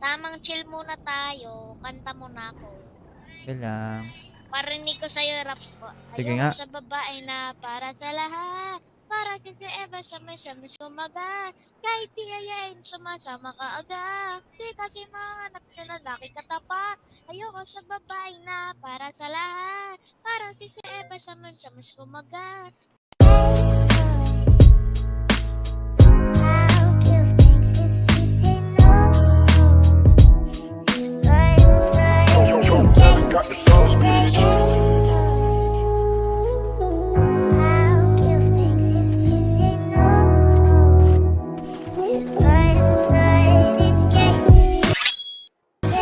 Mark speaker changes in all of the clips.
Speaker 1: Tamang chill muna tayo. Kanta muna ako.
Speaker 2: Yan lang.
Speaker 1: Parinig ko sa'yo rap po.
Speaker 2: Sige
Speaker 1: Ayaw
Speaker 2: nga.
Speaker 1: sa babae na para sa lahat. Para kasi ever sa mas kumaga. Kahit di ayayin, sumasama ka agad. Di kasi mahanap na lalaki katapat. Ayoko sa babae na para sa lahat. Para kasi ever sa mas kumaga.
Speaker 3: Got the sauce, bitch.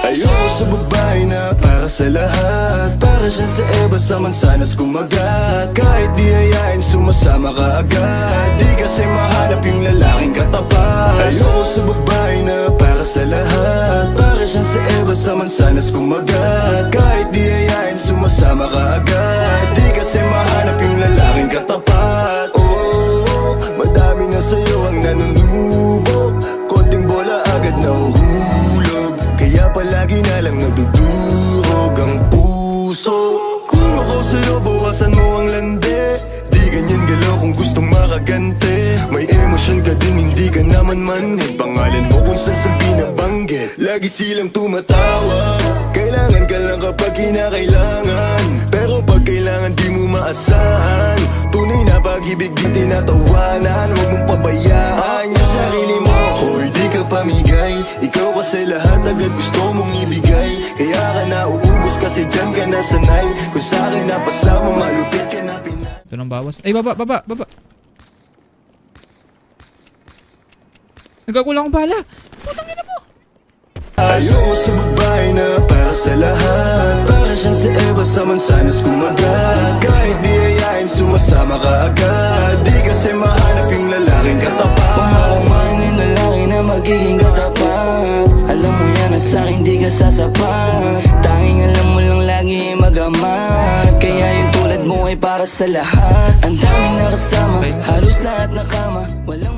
Speaker 3: Ayoko sa babae na para sa lahat. Para siya sa Eva sa mansanas kumagat. Kahit di ayayin, sumasama ka agad. Di kasi mahanap yung lalaking katapat. Ayoko sa babae na para sa lahat. Para siya sa Eva sa mansanas kumagat. Kahit di ayayin, sumasama ka agad. Di kasi mahanap yung lalaking katapat. Oh, madami na sa'yo ang nanunubok. Konting bola agad nahuhulog. Kaya palagi na lang nadudurog ang puso. Kung ako sa'yo, bawasan mo ang lande. Di ganyan galaw kung gustong makagante. May emosyon ka din, hindi ka naman manhid. Pangalan mo kung saan sa binabanggit. Lagi silang tumatawa. Kailangan ka lang kapag kinakailangan. Pero pag kailangan di mo maasahan. Tunay na pag-ibig din tinatawanan. Huwag mong pabayaan yung sarili mo. Hoy, di ka pamigay. Ikaw kasi lahat agad gusto mong ibigay. Kaya ka nauubos kasi dyan ka nasanay. Kung sa'kin napasama, malupit ka na pinay.
Speaker 2: Ito nang bawas. Ay, baba. Nagkakulang akong bala. Putang ina mo.
Speaker 3: Ayoko sa babae na para sa lahat. Para siyang si Eva sa mansanas kumagat. Kahit di ayayin, sumasama ka agad. Di kasi mahanap yung lalaking katapat.
Speaker 4: Pumakaman yung lalaki na magiging katapat. Alam mo yan na sa'kin di ka sasapat. Tanging alam mo lang lagi magamat. Kaya yung tulad mo ay para sa lahat. Ang daming nakasama, halos lahat nakama. Wala